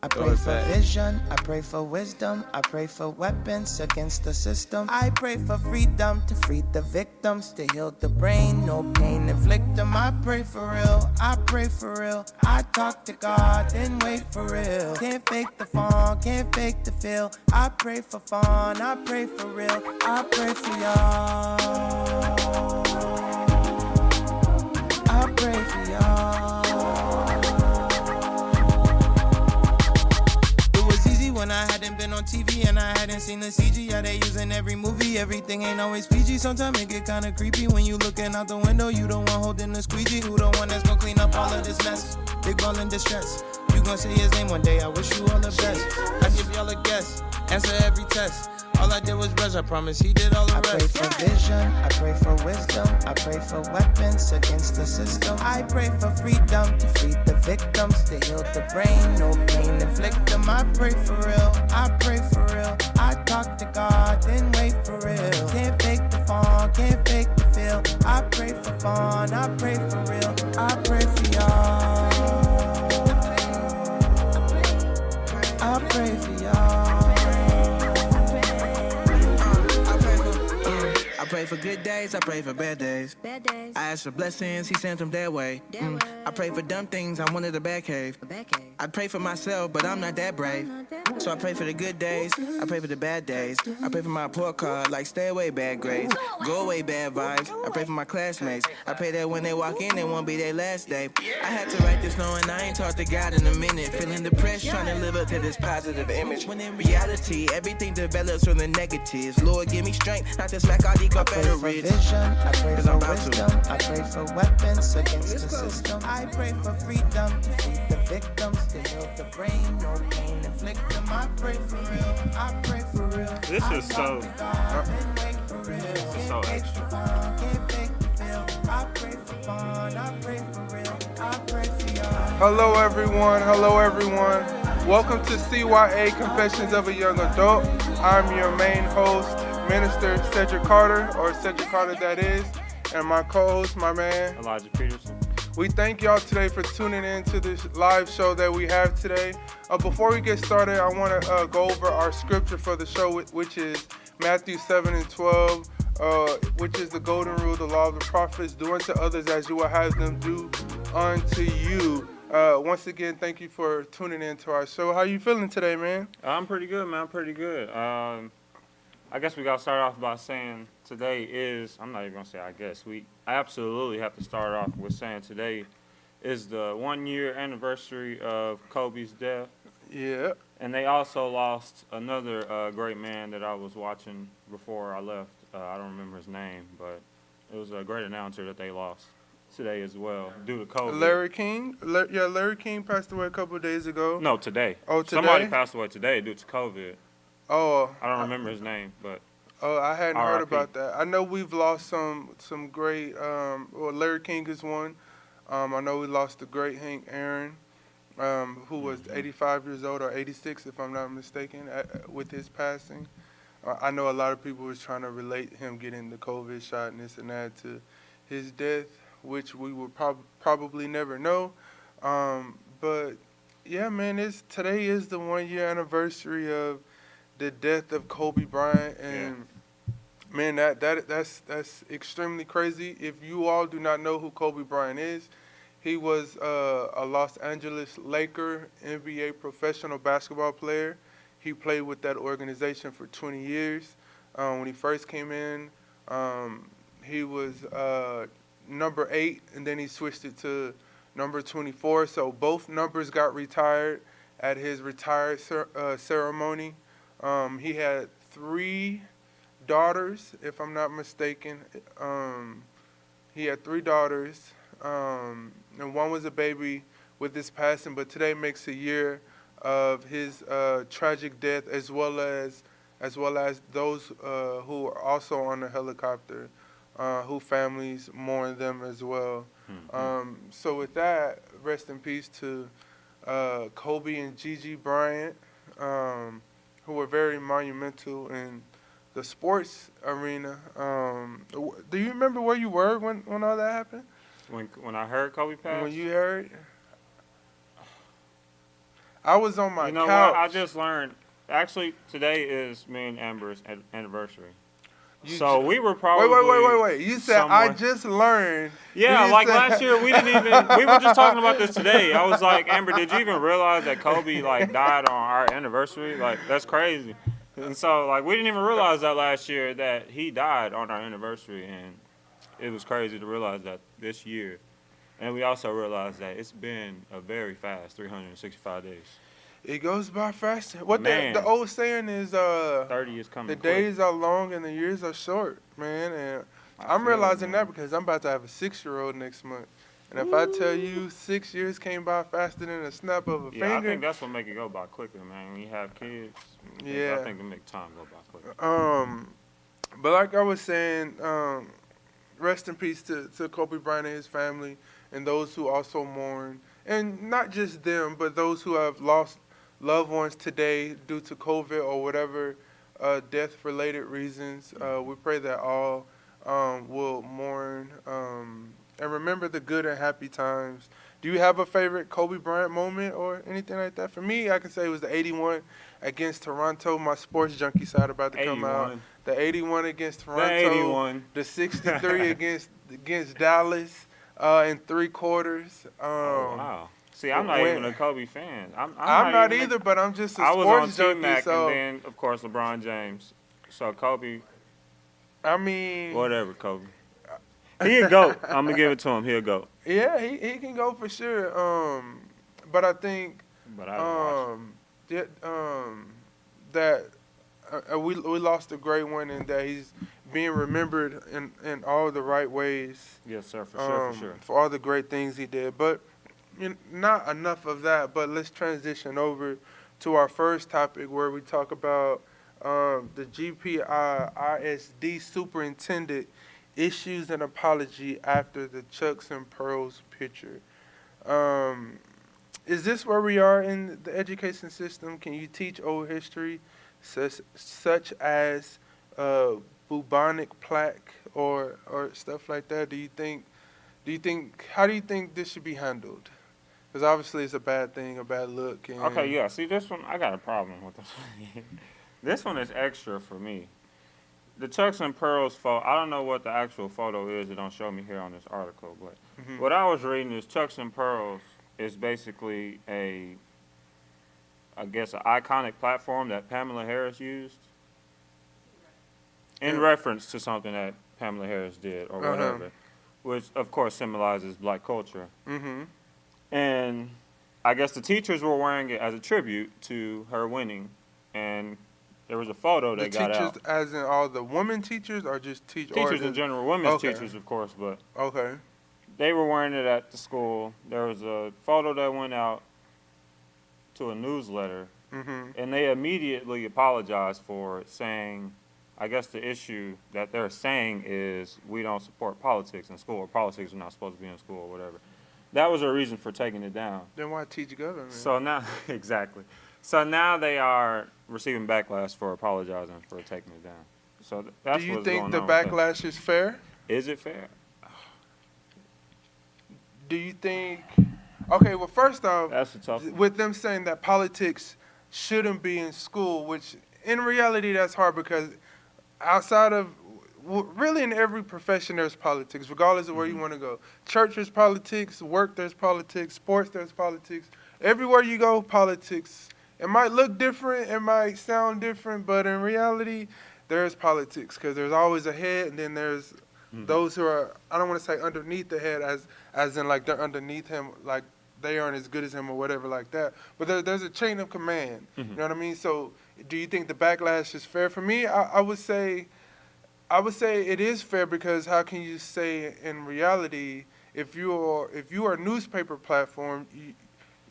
I pray for vision, I pray for wisdom, I pray for weapons against the system. I pray for freedom to free the victims, to heal the brain, no pain inflict them. I pray for real, I pray for real. I talk to God, then wait for real. Can't fake the fun, can't fake the feel. I pray for fun, I pray for real. I pray for y'all. I pray for y'all. When I hadn't been on TV and I hadn't seen the CG, yeah, they using every movie, everything ain't always PG. Sometimes it get kinda creepy when you looking out the window. You the one holding the squeegee, who the one that's gonna clean up all of this mess? Big ball in distress, you gon' say his name one day, I wish you all the best. I give y'all a guess, answer every test. All I did was brush, I promise he did all the rest. I pray for vision, I pray for wisdom, I pray for weapons against the system. I pray for freedom to free the victims, to heal the brain, no pain inflict them. I pray for real, I pray for real. I talk to God, then wait for real. Can't fake the fun, can't fake the feel. I pray for fun, I pray for real. I pray for y'all. I pray for y'all. I pray for good days, I pray for bad days. I ask for blessings, he sends them their way. I pray for dumb things, I wanted a bad cave. I pray for myself, but I'm not that brave. So I pray for the good days, I pray for the bad days. I pray for my report card, like stay away bad grades. Go away bad vibes, I pray for my classmates. I pray that when they walk in, it won't be their last day. I had to write this knowing I ain't talked to God in a minute. Feeling depressed, trying to live up to this positive image. When in reality, everything develops from the negatives. Lord, give me strength, not to smack all these Confederates. I pray for vision, I pray for wisdom, I pray for weapons against the system. I pray for freedom to free the victims, to heal the brain, no pain inflict them. I pray for real, I pray for real. This is so extra. Hello everyone. Welcome to CYA Confessions of a Young Adult. I'm your main host, Minister Cedric Carter, or Cedric Carter that is, and my co-host, my man, Elijah Peterson. We thank y'all today for tuning in to this live show that we have today. Before we get started, I want to go over our scripture for the show, which is Matthew 7:12, which is the golden rule, the law of the prophets. Do unto others as you will have them do unto you. Once again, thank you for tuning in to our show. How you feeling today, man? I'm pretty good, man. I'm pretty good. I guess we got to start off by saying today is, I'm not even going to say I guess, I absolutely have to start off with saying today is the 1 year anniversary of Kobe's death. Yeah. And they also lost another great man that I was watching before I left. I don't remember his name, but it was a great announcer that they lost today as well due to COVID. Larry King? Larry King passed away a couple of days ago. No, today. Oh, today? Somebody passed away today due to COVID. Oh. I don't remember his name, but. Oh, I hadn't heard R.I.P. about that. I know we've lost some great. Larry King is one. I know we lost the great Hank Aaron, who was 85 years old or 86, if I'm not mistaken, with his passing. I know a lot of people was trying to relate him getting the COVID shot and this and that to his death, which we will probably never know. But yeah, man, today is the 1 year anniversary of the death of Kobe Bryant, and man, that's extremely crazy. If you all do not know who Kobe Bryant is, he was a Los Angeles Laker NBA professional basketball player. He played with that organization for 20 years. When he first came in, he was number 8, and then he switched it to number 24. So both numbers got retired at his retired ceremony. He had 3 daughters, if I'm not mistaken. He had 3 daughters, and one was a baby with his passing. But today makes a year of his tragic death, as well as those who are also on the helicopter, who families mourn them as well. Mm-hmm. So with that, rest in peace to Kobe and Gigi Bryant, who were very monumental in the sports arena. Do you remember where you were when all that happened? When I heard Kobe passed? When you heard? I was on my You know couch. what? I just learned. Actually, today is me and Amber's anniversary. You So ju- we were probably. Wait. You said I somewhere- just learned. Yeah, You like said- last year, we didn't even. We were just talking about this today. I was like, Amber, did you even realize that Kobe like died on our anniversary? Like that's crazy. And so like we didn't even realize that last year that he died on our anniversary, and it was crazy to realize that this year. And we also realized that it's been a very fast 365 days. It goes by fast. What Man. the old saying is, 30 is coming. the quick. days are long and the years are short, man. And I I'm feel it, realizing man. that because I'm about to have a 6-year-old next month. And if I tell you 6 years came by faster than a snap of a Yeah, I finger, think that's what make it go by quicker, man. When you have kids, Yeah. I think it make time go by quicker. but like I was saying, rest in peace to Kobe Bryant and his family and those who also mourn. And not just them, but those who have lost loved ones today due to COVID or whatever death-related reasons. We pray that all will mourn and remember the good and happy times. Do you have a favorite Kobe Bryant moment or anything like that? For me, I can say it was the 81 against Toronto. My sports junkie side about to come out. 81. The 81 against The Toronto. 81. The 63 against Dallas in 3 quarters. Oh, wow. See, I'm not when- even a Kobe fan. I'm not even either, but I'm just a I was on sports Team junkie. Mac, So and then of course LeBron James. So Kobe, I mean, whatever, Kobe. He a goat. I'm gonna give it to him. He a goat. yeah, he can go for sure. But I think But I don't watch. that we lost a great one, and that he's being remembered in all the right ways. Yes, sir. For sure. For sure. For all the great things he did. But not enough of that, but let's transition over to our first topic where we talk about the GPI-ISD superintendent issues an apology after the Chucks and Pearls picture. Is this where we are in the education system? Can you teach old history such as bubonic plaque or stuff like that? How do you think this should be handled? Because obviously it's a bad thing, a bad look. And Okay, yeah. See, this one, I got a problem with this one. This one is extra for me. The Chucks and Pearls photo, I don't know what the actual photo is. It don't show me here on this article. But what I was reading is Chucks and Pearls is basically an iconic platform that Pamela Harris used in reference to something that Pamela Harris did or whatever, which, of course, symbolizes black culture. And I guess the teachers were wearing it as a tribute to her winning, and there was a photo that got out. The teachers, as in all the women teachers, or just Teachers in general, women's Okay. teachers, of course, but Okay. they were wearing it at the school. There was a photo that went out to a newsletter, and they immediately apologized for it, saying, I guess the issue that they're saying is we don't support politics in school, or politics are not supposed to be in school, or whatever. That was a reason for taking it down. Then why teach government? So now, exactly. So now they are receiving backlash for apologizing for taking it down. So that's do you what's think going the on with that. backlash is fair? Is it fair? Do you think? Okay, well, first off, That's a tough one. with them saying that politics shouldn't be in school, which in reality that's hard because outside of really in every profession there's politics, regardless of where you want to go. Church there's politics, work there's politics, sports there's politics. Everywhere you go, politics. It might look different, it might sound different, but in reality, there's politics because there's always a head, and then there's those who are, I don't want to say underneath the head as in like they're underneath him, like they aren't as good as him or whatever like that. But there's a chain of command. You know what I mean? So do you think the backlash is fair? For me, I would say it is fair because how can you say in reality if you are a newspaper platform,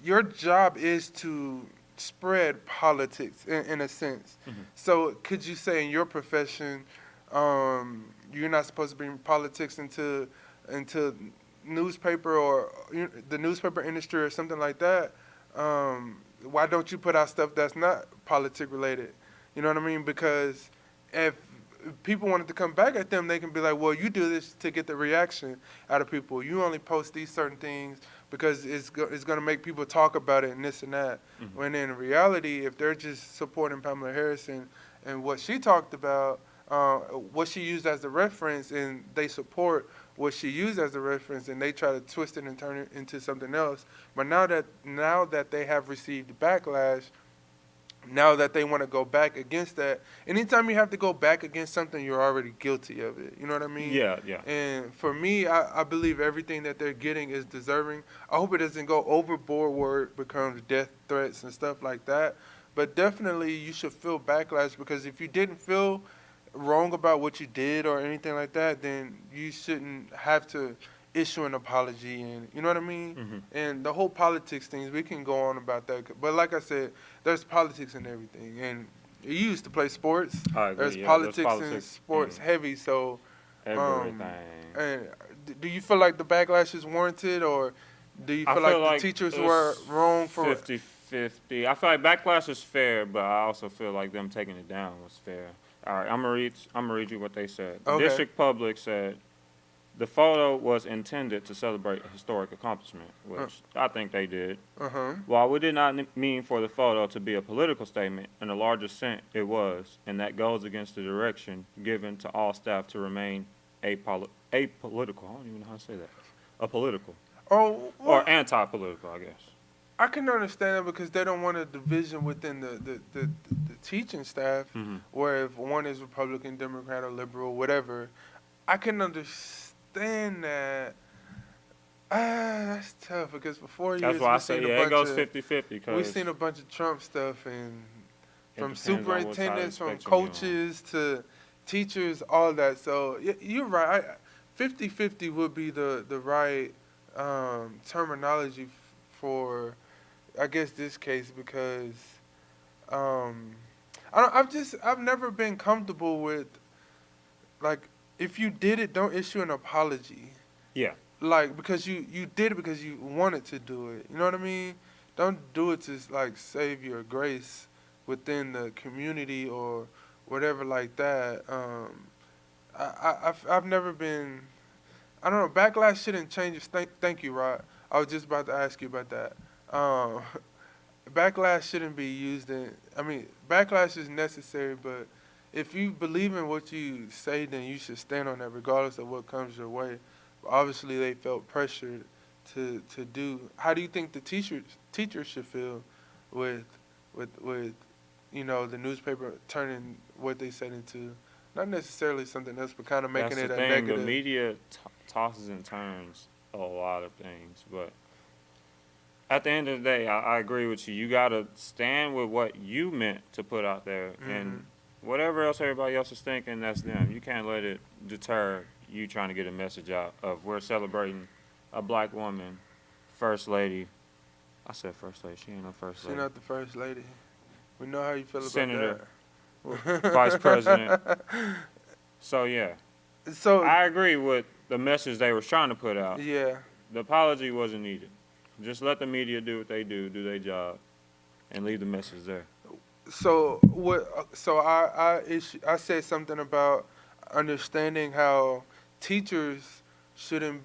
your job is to spread politics in a sense. So could you say in your profession you're not supposed to bring politics into newspaper or the newspaper industry or something like that? Why don't you put out stuff that's not politic related? You know what I mean? Because if people wanted to come back at them, they can be like, well, you do this to get the reaction out of people. You only post these certain things because it's going to make people talk about it and this and that. Mhm. When in reality, if they're just supporting Pamela Harris and what she talked about, what she used as the reference, and they support what she used as the reference, and they try to twist it and turn it into something else. But now that they have received backlash, now that they want to go back against that, anytime you have to go back against something, you're already guilty of it. You know what I mean? Yeah, yeah. And for me, I believe everything that they're getting is deserving. I hope it doesn't go overboard where it becomes death threats and stuff like that. But definitely you should feel backlash, because if you didn't feel wrong about what you did or anything like that, then you shouldn't have to issue an apology, and you know what I mean? Mhm. And the whole politics things, we can go on about that. But like I said, there's politics in everything. And you used to play sports. I agree, There's yeah, politics in politics sports in heavy. So, everything. and do you feel like the backlash is warranted, or do you I feel like the teachers were wrong for 50-50. I feel like backlash is fair, but I also feel like them taking it down was fair. All right, I'm gonna read you what they said. Okay. District Public said the photo was intended to celebrate a historic accomplishment, which I think they did. While we did not mean for the photo to be a political statement, in a larger sense it was, and that goes against the direction given to all staff to remain apolitical. I don't even know how to say that. Apolitical. Oh, well, Or anti-political, I guess. I can understand that, because they don't want a division within the teaching staff, Mhm. where if one is Republican, Democrat, or liberal, whatever. I can understand that. That's tough, because for 4 years That's why I we've say, seen yeah, a it bunch goes of 50-50. we've seen a bunch of Trump stuff, and from depends on what side of the superintendents, from spectrum you're on. coaches to teachers, all that. So you're right. 50-50 would be the right terminology for, I guess, this case, because I've never been comfortable with, like, if you did it, don't issue an apology. Yeah. Like, because you did it because you wanted to do it. You know what I mean? Don't do it to, like, save your grace within the community or whatever like that. I've never been, I don't know, backlash shouldn't change. Thank you, Rod. I was just about to ask you about that. Backlash shouldn't be used backlash is necessary, but if you believe in what you say, then you should stand on that regardless of what comes your way. Obviously, they felt pressured to do. How do you think the teachers should feel with the newspaper turning what they said into not necessarily something else, but kind of making That's it the a thing. negative? The media tosses and turns a lot of things, but at the end of the day, I agree with you. You gotta stand with what you meant to put out there, and whatever else everybody else is thinking, that's them. You can't let it deter you trying to get a message out of we're celebrating a black woman, first lady. I said first lady. She ain't no first lady. She's not the first lady. We know how you feel Senator, about that. vice president. So yeah, So I agree with the message they were trying to put out. yeah. The apology wasn't needed. Just let the media do what they do their job, and leave the message there. So what? So I said something about understanding how teachers shouldn't.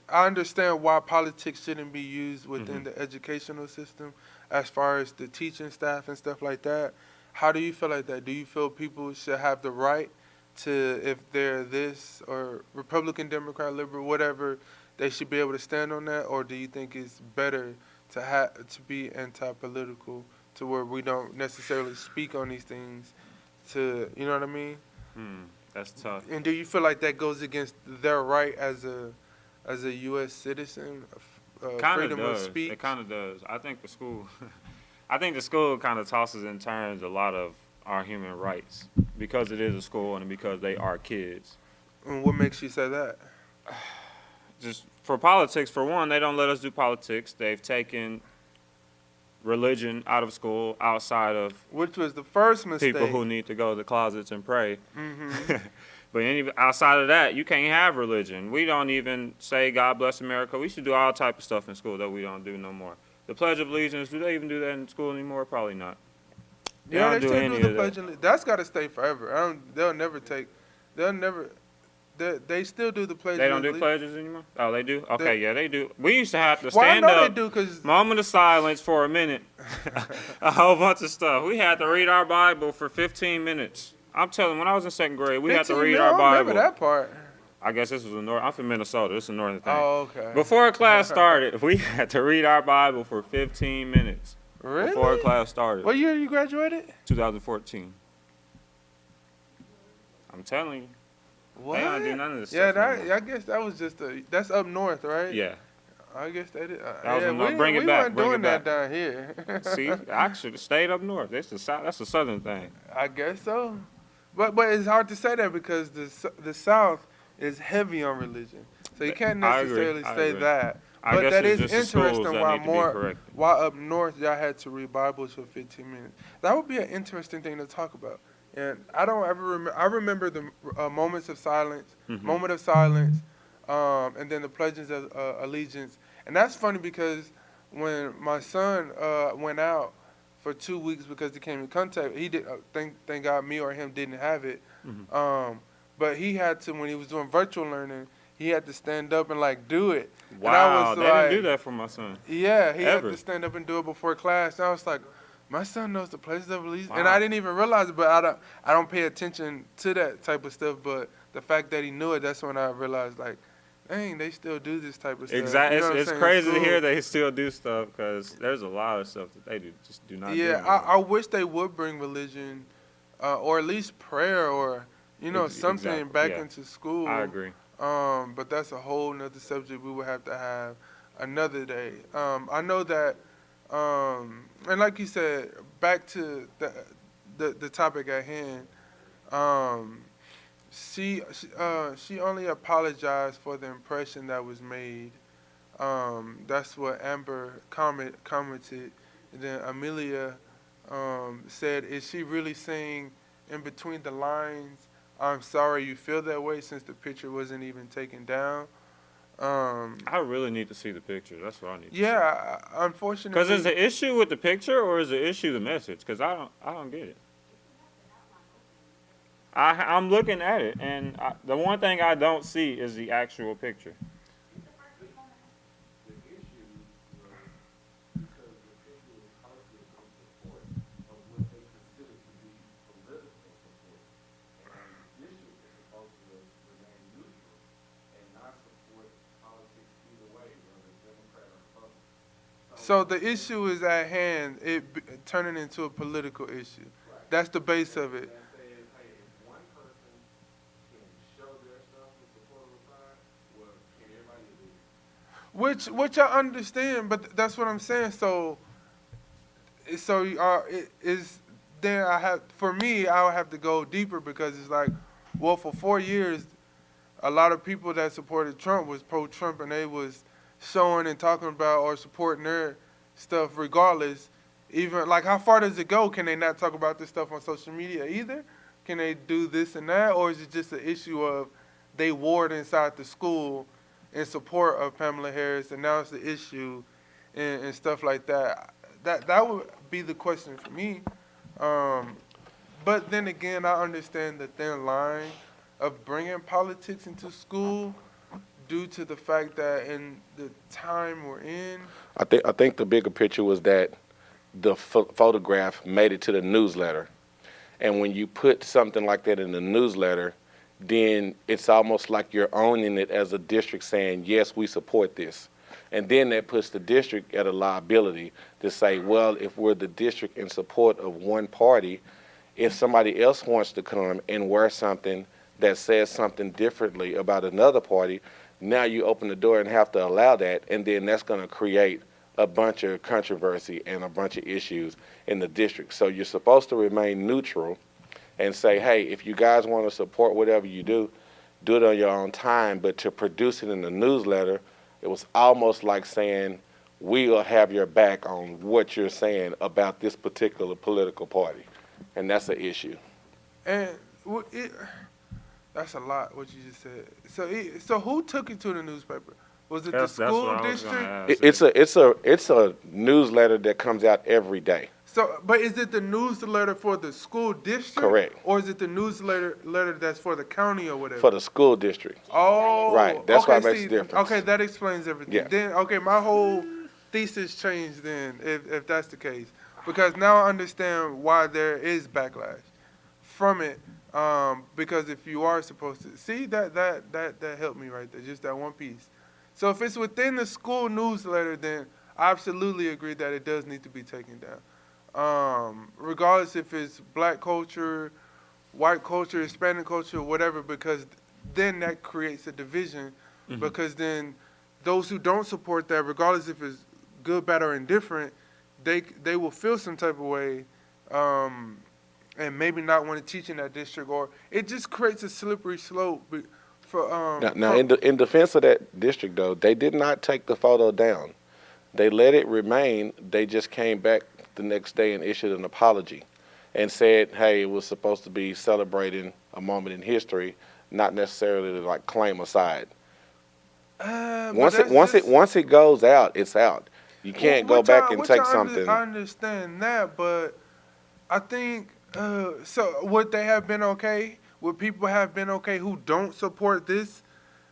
I understand why politics shouldn't be used within the educational system, as far as the teaching staff and stuff like that. How do you feel like that? Do you feel people should have the right to, if they're this or Republican, Democrat, liberal, whatever, they should be able to stand on that, or do you think it's better to be anti-political, to where we don't necessarily speak on these things? You know what I mean? That's tough. And do you feel like that goes against their right as a U.S. citizen, freedom of speech? It kind of does. I think the school, kind of tosses and turns a lot of our human rights, because it is a school and because they are kids. And what makes you say that? Just for politics, for one, they don't let us do politics. They've taken religion out of school, outside of Which was the first mistake. people who need to go to the closets and pray. Mm-hmm. But outside of that, you can't have religion. We don't even say God bless America. We should do all type of stuff in school that we don't do no more. The Pledge of Allegiance, do they even do that in school anymore? Probably not. They Yeah, don't they do still any do the of Pledge that. of Allegiance. That's got to stay forever. They'll never take. They'll never. They still do the Pledge. They of don't do Allegiance. pledges anymore? Oh, they do? Okay, They- yeah, they do. We used to have to Well, I stand know they up, do because moment of silence for a minute, a whole bunch of stuff. We had to read our Bible for 15 minutes. I'm telling you, when I was in second grade, we had to read our I Bible. remember that part. I guess this was the north. I'm from Minnesota. This is a northern thing. Oh, okay. Before class started, we had to read our Bible for 15 minutes. Really? Before class started. What year you graduated? 2014. I'm telling you. What? They don't do none of this Yeah, stuff anymore. I guess that was just that's up north, right? Yeah. I guess they did. was Yeah, up north. we, Bring it we back, weren't bring doing it that back. down here. See, I should have stayed up north. That's a southern thing. I guess so. But it's hard to say that because the South is heavy on religion. So you can't I agree, necessarily I say agree. that. I But guess that it's is just the schools interesting that need to be corrected. why up north y'all had to read Bibles for 15 minutes. That would be an interesting thing to talk about. And I don't ever remember. I remember the moments of silence, Mm-hmm. moment of silence, and then the pledges of allegiance. And that's funny because when my son went out for 2 weeks because he came in contact, he did. Thank God, me or him didn't have it. Mm-hmm. But he had to, when he was doing virtual learning, he had to stand up and like do it. And I Wow, was they like, didn't do that for my son. Yeah, he Ever. had to stand up and do it before class. And I was like, my son knows the pledges of allegiance, and Wow. I didn't even realize it. But I don't pay attention to that type of stuff. But the fact that he knew it, that's when I realized, like, dang, they still do this type of stuff. Exactly. You know what I'm It's saying? crazy to School. hear they still do stuff because there's a lot of stuff that they just do not do. Yeah, anymore. I wish they would bring religion, or at least prayer, or something Exactly, back yeah. into school. I agree. But that's a whole nother subject we would have to have another day. I know that, and like you said, back to the topic at hand. She only apologized for the impression that was made. That's what Amber commented. And then Amelia said, "Is she really saying in between the lines, 'I'm sorry you feel that way,' since the picture wasn't even taken down?" I really need to see the picture. That's what I need. Yeah, unfortunately. Because is the issue with the picture or is the issue the message? Because I don't get it. I'm looking at it, and the one thing I don't see is the actual picture. So the issue is at hand, turning into a political issue. That's the base of it. Which I understand, but that's what I'm saying. So it is then for me, I would have to go deeper because it's like, well, for 4 years, a lot of people that supported Trump was pro-Trump and they was showing and talking about or supporting their stuff regardless. Even like, how far does it go? Can they not talk about this stuff on social media either? Can they do this and that, or is it just an issue of they warred inside the school in support of Pamela Harris, and now it's the issue and stuff like that? That would be the question for me. But then again, I understand the thin line of bringing politics into school due to the fact that in the time we're in. I think the bigger picture was that the photograph made it to the newsletter. And when you put something like that in the newsletter, then it's almost like you're owning it as a district saying, yes, we support this. And then that puts the district at a liability to say, well, if we're the district in support of one party, if somebody else wants to come and wear something that says something differently about another party, now you open the door and have to allow that, and then that's going to create a bunch of controversy and a bunch of issues in the district. So you're supposed to remain neutral and say, hey, if you guys want to support whatever you do it on your own time, but to produce it in the newsletter, it was almost like saying, we'll have your back on what you're saying about this particular political party. And that's an issue. And that's a lot what you just said. So who took it to the newspaper? Was it the That's school what I was gonna district? ask. It's a newsletter that comes out every day. So, but is it the newsletter for the school district? Correct. Or is it the newsletter that's for the county or whatever? For the school district. Oh, Right, that's why it okay, makes a difference. Okay, that explains everything. Yeah. Then, okay, my whole thesis changed then, if that's the case, because now I understand why there is backlash from it. Because if you are supposed to see that helped me right there, just that one piece. So if it's within the school newsletter, then I absolutely agree that it does need to be taken down. Regardless if it's black culture, white culture, Hispanic culture, whatever, because then that creates a division. Because then those who don't support that, regardless if it's good, bad, or indifferent, they will feel some type of way, and maybe not want to teach in that district, or it just creates a slippery slope. For Now, in defense of that district, though, they did not take the photo down. They let it remain. They just came back the next day and issued an apology and said, hey, it was supposed to be celebrating a moment in history, not necessarily to like claim a side. Once it goes out, it's out. You can't go back and take something. I understand that, but I think so. Would they have been okay? Would people have been okay who don't support this?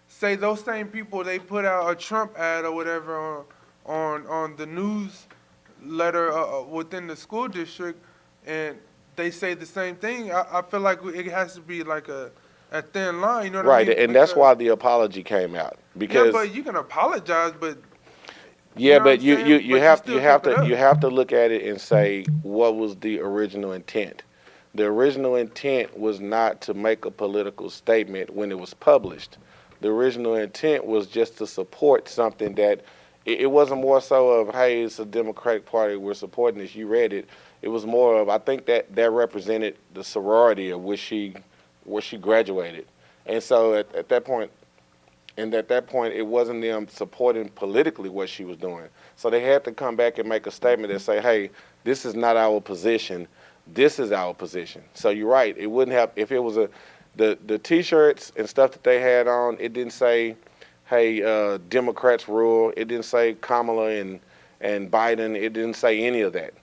Say those same people, they put out a Trump ad or whatever on the newsletter within the school district, and they say the same thing. I feel like it has to be like a thin line, you know what I mean? Right, and that's why the apology came out. Because yeah, but you can apologize, but yeah, you know but what I'm saying? you But have still keep it up. you have to look at it and say what was the original intent. The original intent was not to make a political statement when it was published. The original intent was just to support something that it wasn't more so of, hey, it's a Democratic Party, we're supporting this, you read it. It was more of, I think that represented the sorority of where she graduated. And so at that point, it wasn't them supporting politically what she was doing. So they had to come back and make a statement that say, hey, this is not our position. This is our position. So you're right. It wouldn't have, if it was the T-shirts and stuff that they had on, it didn't say, hey, Democrats rule. It didn't say Kamala and Biden. It didn't say any of that.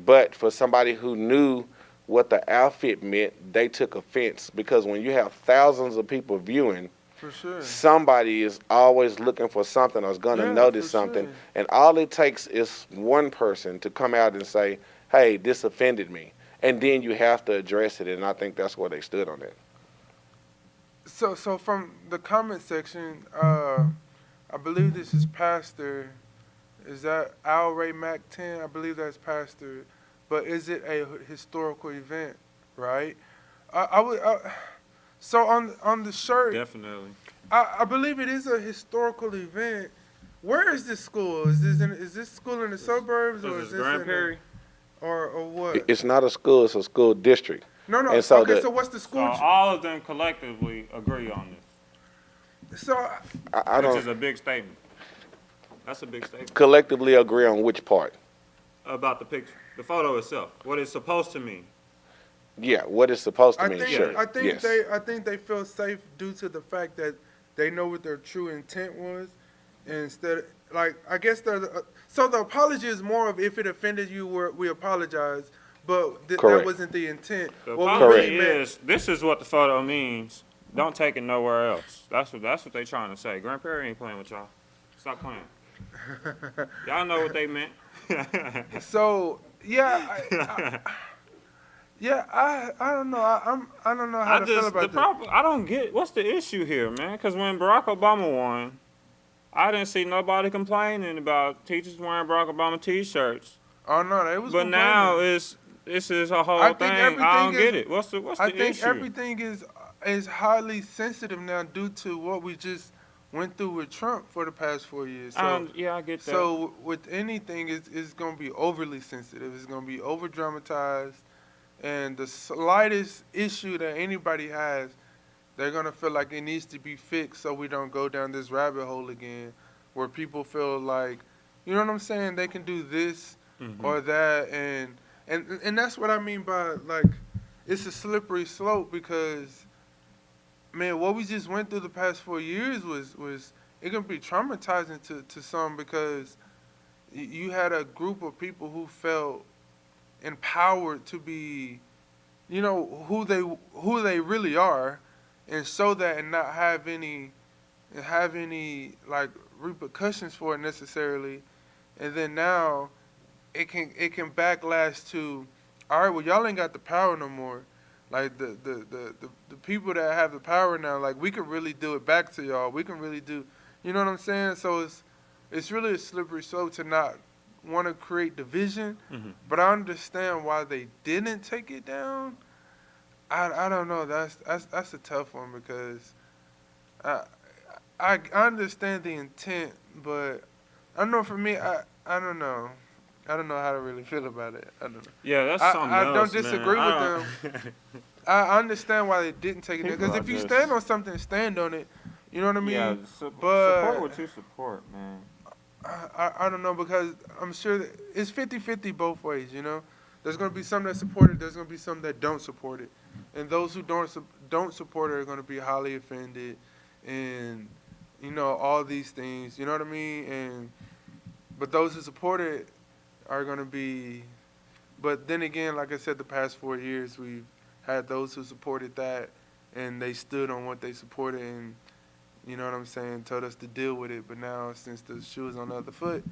But for somebody who knew what the outfit meant, they took offense, because when you have thousands of people viewing, for sure, somebody is always looking for something or is going to notice something. Sure. And all it takes is one person to come out and say, hey, this offended me. And then you have to address it, and I think that's where they stood on that. So from the comment section, I believe this is Pastor. Is that Al Ray Mac 10? I believe that's Pastor. But is it a historical event, right? So on the shirt, Definitely. I believe it is a historical event. Where is this school? Is this school in the suburbs, or is this Grand Prairie? or what? It's not a school, it's a school district. No. And so Okay, so what's the school? So all of them collectively agree on this, So I which is don't a big statement. That's a big statement collectively agree on which part. about the picture, the photo itself, what it's supposed to mean. Yeah, what it's supposed to I mean, think sure. I think Yes. I think they feel safe due to the fact that they know what their true intent was, and instead, like, I guess so the apology is more of, if it offended you, we apologize, but that Correct. wasn't the intent. The What we apology really meant- is, this is what the photo means. Don't take it nowhere else. That's what they trying to say. Grand Prairie ain't playing with y'all. Stop playing. Y'all know what they meant. So yeah, I don't know. I don't know how to feel about this. I don't get what's the issue here, man. Because when Barack Obama won, I didn't see nobody complaining about teachers wearing Barack Obama T-shirts. Oh no, they was. But complaining. now this is a whole I think thing. everything I don't is- get it. What's the I issue? think everything is highly sensitive now due to what we just went through with Trump for the past 4 years. So, yeah, I get that. so with anything, it's going to be overly sensitive. It's going to be over dramatized, and the slightest issue that anybody has, they're going to feel like it needs to be fixed, so we don't go down this rabbit hole again, where people feel like, you know what I'm saying, they can do this or that, and that's what I mean by, like, it's a slippery slope, because man, what we just went through the past 4 years was it can be traumatizing to some, because you had a group of people who felt empowered to be, you know, who they really are, and show that and not have any like repercussions for it necessarily. And then now it can backlash to, all right, well, y'all ain't got the power no more. Like the people that have the power now, like, we can really do it back to y'all. We can really do, you know what I'm saying? So it's really a slippery slope to not want to create division. Mm-hmm. But I understand why they didn't take it down. I don't know. That's a tough one, because I understand the intent, but I don't know, for me, I don't know. I don't know how to really feel about it. I don't know. Yeah, that's something I else, don't disagree man. with them. I understand why they didn't take it down. Because if you stand on something, stand on it. You know what I mean? Yeah, but support what you support, man. I don't know, because I'm sure that it's 50-50 both ways, you know? There's going to be some that support it. There's going to be some that don't support it. And those who don't support it are going to be highly offended and, you know, all these things. You know what I mean? But those who support it are going to be, but then again, like I said, the past 4 years, we've had those who supported that, and they stood on what they supported, and, you know what I'm saying, told us to deal with it. But now, since the shoe is on the other foot,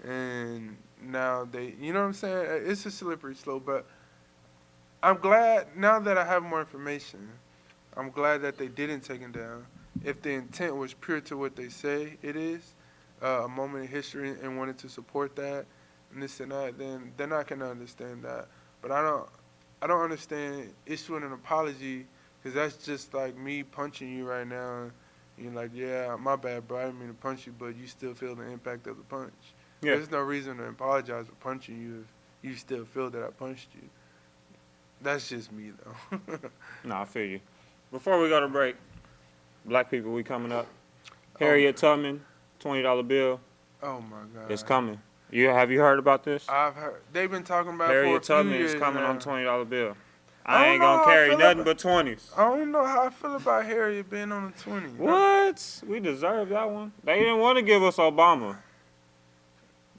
and now they, you know what I'm saying, it's a slippery slope. But I'm glad, now that I have more information, I'm glad that they didn't take it down. If the intent was pure to what they say it is, a moment in history, and wanted to support that, and this and that, then I can understand that. But I don't understand issuing an apology, because that's just like me punching you right now. You're like, yeah, my bad, bro, I didn't mean to punch you, but you still feel the impact of the punch. Yeah. There's no reason to apologize for punching you if you still feel that I punched you. That's just me, though. No, I feel you. Before we go to break, black people, we coming up. Harriet Tubman, $20 bill. Oh, my God. It's coming. Have you heard about this? I've heard. They've been talking about Harriet it for a few Tubman years is coming now. on $20 bill. I I don't ain't know gonna how I carry feel nothing about- but 20s. I don't know how I feel about Harriet being on the 20. What? We deserve that one. They didn't want to give us Obama.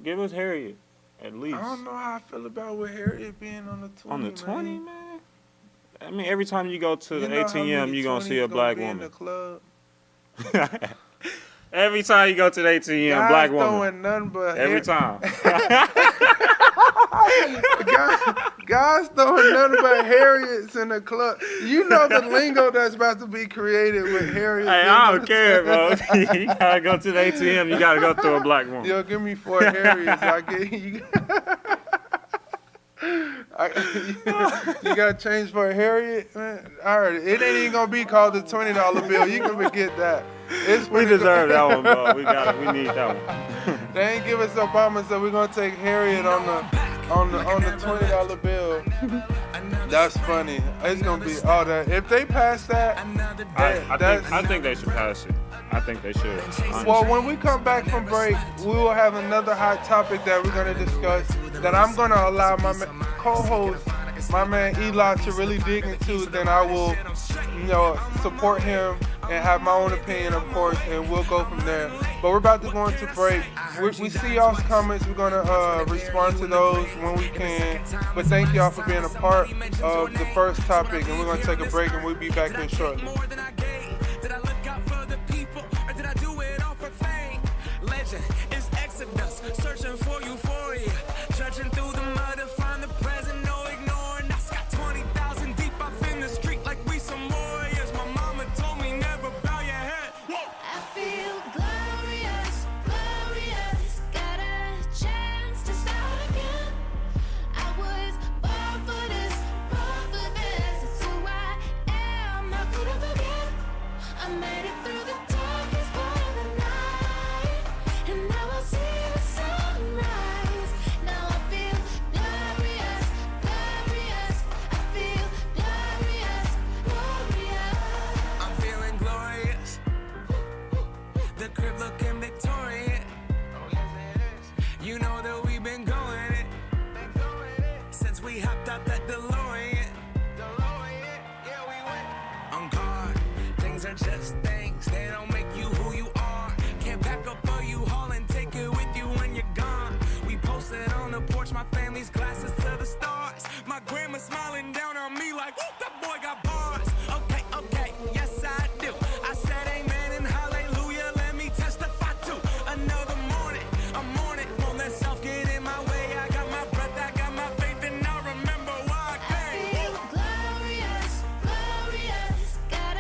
Give us Harriet, at least. I don't know how I feel about with Harriet being on the 20. On the 20, man? I mean, every time you go to You the know how ATM, many you're going to see 20s a black gonna be in woman. the club? Every time you go to the ATM, black woman. Throwing nothing but Every time. Guys throwing nothing but Harriets in the club. You know the lingo that's about to be created with Harriet. Hey, I don't care, bro. You got to go to the ATM, you got to go through a black woman. Yo, give me 4 Harriets. I get you. You got to change for a Harriet? Man, all right, it ain't even going to be called the $20 bill. You can forget that. We deserve that one, bro. We need that one. They ain't give us Obama, so we're gonna take Harriet on the $20 bill. That's funny. It's gonna be all that. If they pass that, I think they should pass it. I think they should. Honestly. Well, when we come back from break, we will have another hot topic that we're gonna discuss. That I'm gonna allow my co-host, my man Eli, to really dig into. Then I will, support him and have my own opinion, of course, and we'll go from there. But we're about to go into break. We see y'all's comments. We're going to respond to those when we can. But thank y'all for being a part of the first topic, and we're going to take a break, and we'll be back here shortly. Searching for euphoria, trudging through the mud to find the present, no ignoring. I got 20,000 deep up in the street like we some warriors. My mama told me never bow your head. I feel glorious, glorious. Got a chance to start again. I was born for this, born for this. It's who I am. How could I forget? I made it through the darkest part of the night, and now I see the sunrise. Now I feel glorious, glorious. I feel glorious, glorious. I'm feeling glorious. The crib looking victorious. You know that we've been going it since we hopped out that DeLorean. Yeah, we went on guard. Things are just things. They don't make you who you are. Can't pack up a U-Haul and take it with you when you're gone. We posted on the porch, my family's glasses to the stars. was smiling down on me like, whoop, that boy got bars. Okay, okay, yes I do. I said amen and hallelujah, let me testify to another morning. A morning, won't let self get in my way. I got my breath, I got my faith, and I remember why I came. Feel glorious, glorious. Got a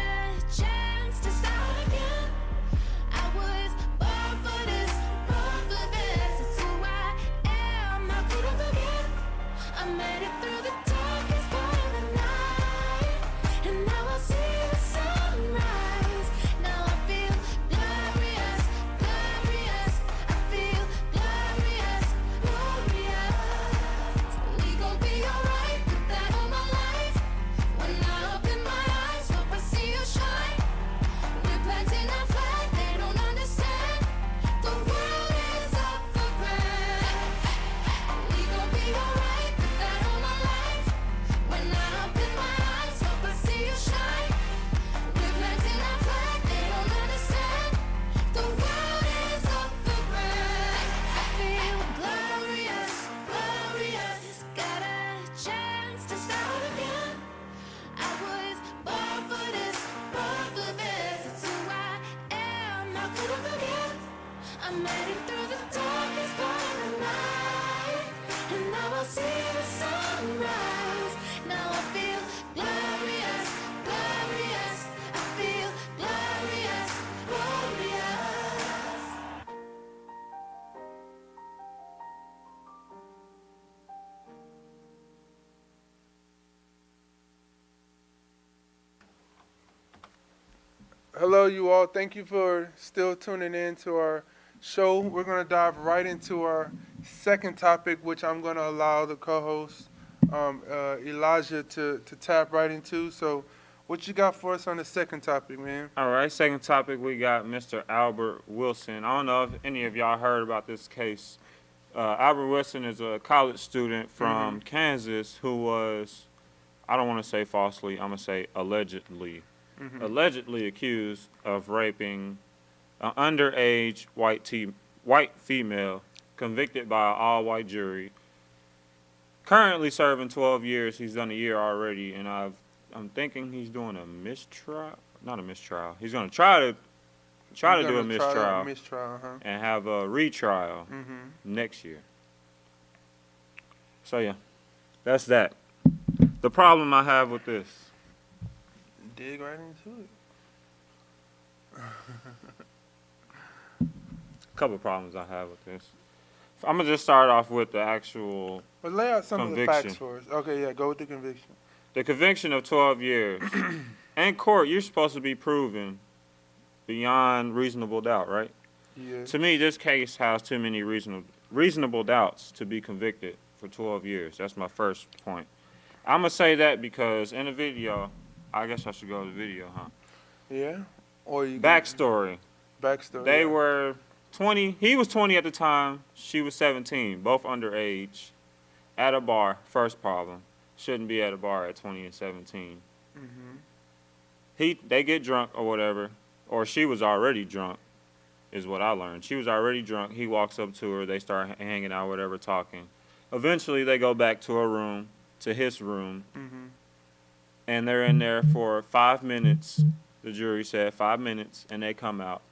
chance to start again. I was born for this, born for this. It's who I am. I couldn't forget. I made it through the darkest part of the night, and now I see the sunrise. Now I feel glorious, glorious. I feel glorious, glorious. We gon' be alright, put that on my life. When I open my eyes, hope I see you shine. We're planting our flag, they don't understand. The world is up for grabs. We gon' be alright, put that on my life. When I open my eyes, hope I see you shine. We're planting our flag, they don't understand. The world is up for grabs. I feel glorious, glorious. Got a chance to start again. I was born for this, born for this. It's who I am. I couldn't forget. I made it through the darkest part of the night, and now I see the sunrise. Now I feel glorious, glorious. I feel glorious, glorious. Hello, you all. Thank you for still tuning in to our show. We're going to dive right into our second topic, which I'm going to allow the co-host, Elijah, to tap right into. So what you got for us on the second topic, man? All right, second topic, we got Mr. Albert Wilson. I don't know if any of y'all heard about this case. Albert Wilson is a college student from Kansas who was, I don't want to say falsely, I'm going to say allegedly accused of raping an underage white female convicted by an all-white jury. Currently serving 12 years. He's done a year already, and I'm thinking he's doing a mistrial. Not a mistrial. He's going to try to do a mistrial and have a retrial next year. So yeah, that's that. The problem I have with this. Dig right into it. Couple problems I have with this. I'm gonna just start off with the actual But lay out some of the conviction. facts for us. Okay, yeah, go with the conviction. The conviction of 12 years. In court, you're supposed to be proven beyond reasonable doubt, right? Yeah. To me, this case has too many reasonable doubts to be convicted for 12 years. That's my first point. I'm gonna say that because in the video, I guess I should go to the video, huh? Yeah. Or you Backstory. backstory. They yeah. were 20. He was 20 at the time. She was 17. Both underage. At a bar. First problem. Shouldn't be at a bar at 20 and 17. They get drunk or whatever. Or she was already drunk, is what I learned. She was already drunk. He walks up to her. They start hanging out, whatever, talking. Eventually, they go back to her room, to his room. And they're in there for 5 minutes. The jury said 5 minutes, and they come out.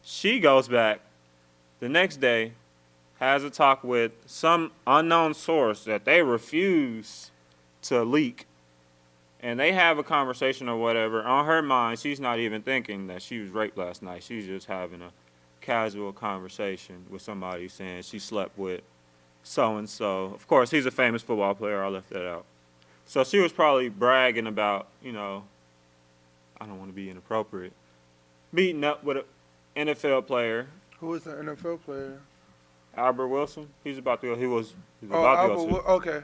She goes back the next day, has a talk with some unknown source that they refuse to leak. And they have a conversation or whatever. On her mind, she's not even thinking that she was raped last night. She's just having a casual conversation with somebody saying she slept with so-and-so. Of course, he's a famous football player. I left that out. So she was probably bragging about, I don't want to be inappropriate, meeting up with an NFL player, Who was the NFL player? Albert Wilson. He's about to go. He was Oh, about to Albert. go. Okay.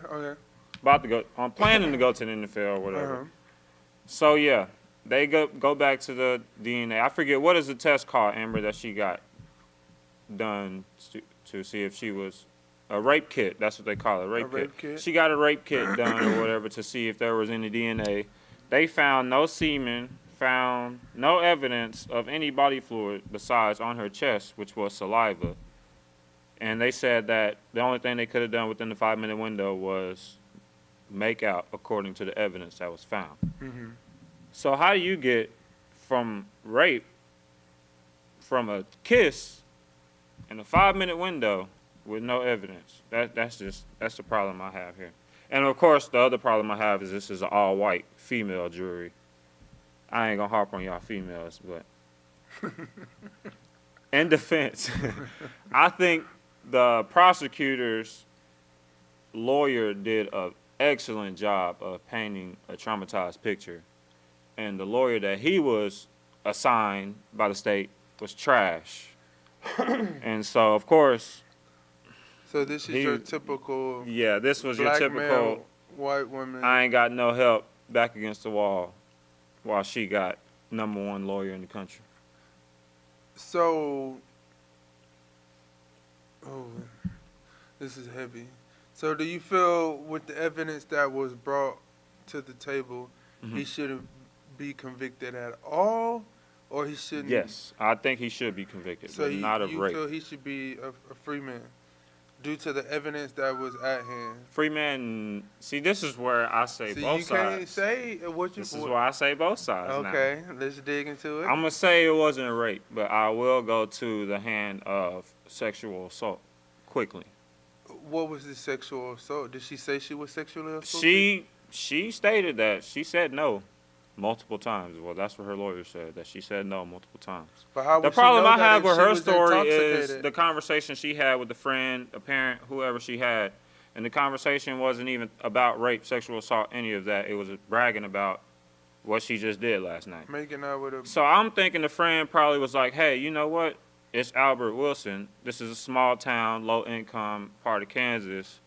About to go. I'm planning to go to the NFL or whatever. Uh-huh. So yeah, they go back to the DNA. I forget what is the test called, Amber, that she got done to see if she was a rape kit. That's what they call it, rape kit. She got a rape kit done or whatever to see if there was any DNA. They found no semen, found no evidence of any body fluid besides on her chest, which was saliva. And they said that the only thing they could have done within the 5-minute window was make out according to the evidence that was found. Mm-hmm. So how do you get from rape, from a kiss, in a 5-minute window with no evidence? That's the problem I have here. And of course, the other problem I have is this is an all-white female jury. I ain't gonna harp on y'all females, but in defense, I think the prosecutor's lawyer did an excellent job of painting a traumatized picture. And the lawyer that he was assigned by the state was trash. And so, of course, So this is your typical yeah, this was your black typical, male, white woman. I ain't got no help, back against the wall, while she got #1 lawyer in the country. So, this is heavy. So do you feel with the evidence that was brought to the table, he shouldn't be convicted at all, or he shouldn't? Yes, I think he should be convicted, So but not of you rape. feel he should be a free man due to the evidence that was at hand? Free man, see, this is where I say So both you can't sides. say what you. This is why I say both sides now. Okay, let's dig into it. I'm going to say it wasn't a rape, but I will go to the hand of sexual assault quickly. What was the sexual assault? Did she say she was sexually assaulted? She stated that. She said no multiple times. Well, that's what her lawyer said, that she said no multiple times. But how The would she problem know I that have if with she her was story is intoxicated? the conversation she had with the friend, a parent, whoever she had. And the conversation wasn't even about rape, sexual assault, any of that. It was bragging about what she just did last night. Making out with a. So I'm thinking the friend probably was like, hey, you know what? It's Albert Wilson. This is a small town, low income part of Kansas.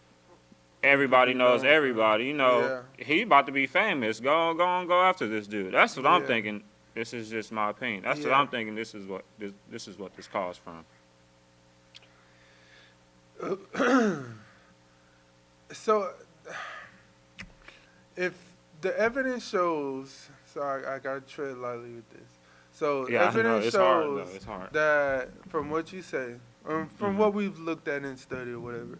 Everybody knows everybody. You know, he about to be famous. Go after this dude. That's what I'm Yeah. thinking. This is just my opinion. That's what Yeah. I'm thinking. This is what this calls from. So, if the evidence shows, so I gotta tread lightly with this. So Yeah, I know. evidence It's hard, shows though. It's hard. that from what you say, from what we've looked at in study or whatever,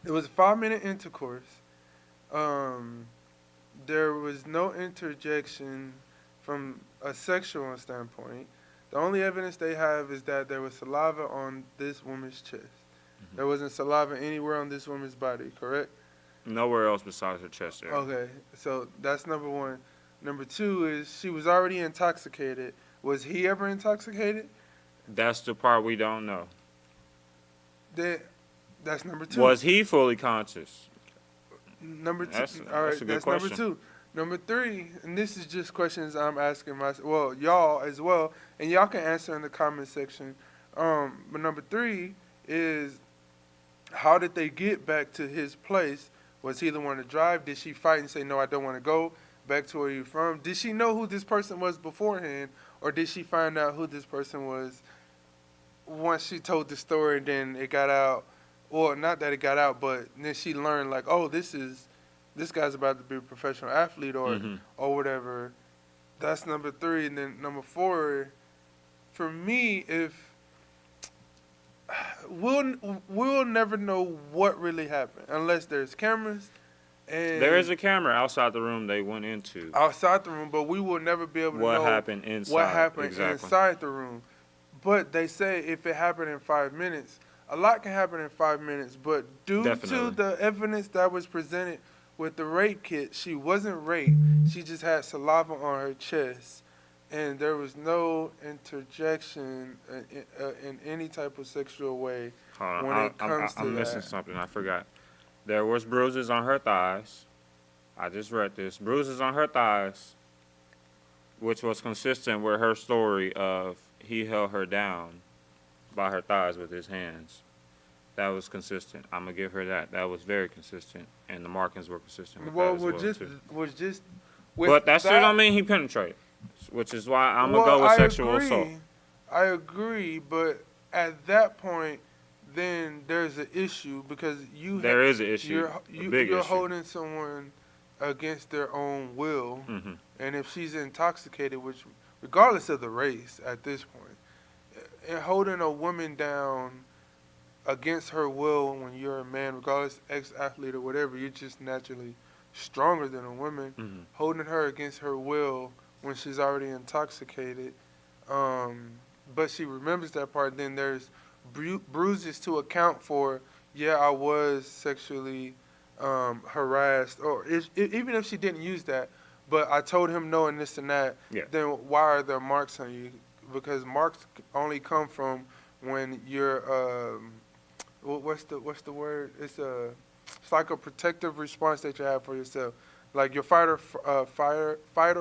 it was a 5-minute intercourse. There was no interjection from a sexual standpoint. The only evidence they have is that there was saliva on this woman's chest. There wasn't saliva anywhere on this woman's body, correct? Nowhere else besides her chest area. Okay, so that's number one. Number two is she was already intoxicated. Was he ever intoxicated? That's the part we don't know. That's number two. Was he fully conscious? Number two. That's All right, a good that's question. number two. Number three, and this is just questions I'm asking myself. Well, y'all as well, and y'all can answer in the comment section. But number three is, how did they get back to his place? Was he the one to drive? Did she fight and say, no, I don't want to go back to where you're from? Did she know who this person was beforehand, or did she find out who this person was once she told the story and then it got out? Well, not that it got out, but then she learned, like, oh, this guy's about to be a professional athlete or whatever. That's number three. And then number four, for me, if we'll never know what really happened unless there's cameras. And There is a camera outside the room they went into. outside the room, but we will never be able to What know happened inside? what happened Exactly. inside the room. But they say if it happened in 5 minutes, a lot can happen in 5 minutes. But due Definitely. to the evidence that was presented with the rape kit, she wasn't raped. She just had saliva on her chest, and there was no interjection in any type of sexual way. Hold on, when it comes to I'm missing that. something. I forgot. There was bruises on her thighs. I just read this. Bruises on her thighs, which was consistent with her story of he held her down by her thighs with his hands. That was consistent. I'm gonna give her that. That was very consistent, and the markings were consistent with Well, that as well too. was just. With But that still that- don't mean he penetrated, which is why I'm gonna Well, go with I sexual agree. assault. I agree, but at that point, then there's an issue because There is an issue, You're, a big you're issue. holding someone against their own will, hmm and if she's intoxicated, which regardless of the race at this point, and holding a woman down against her will when you're a man, regardless ex-athlete or whatever, you're just naturally stronger than a woman. Holding her against her will when she's already intoxicated, but she remembers that part. Then there's bruises to account for. Yeah, I was sexually harassed, or even if she didn't use that, but I told him no and this and that. Yeah. Then why are there marks on you? Because marks only come from when you're what's the word? It's like a protective response that you have for yourself, like your fight or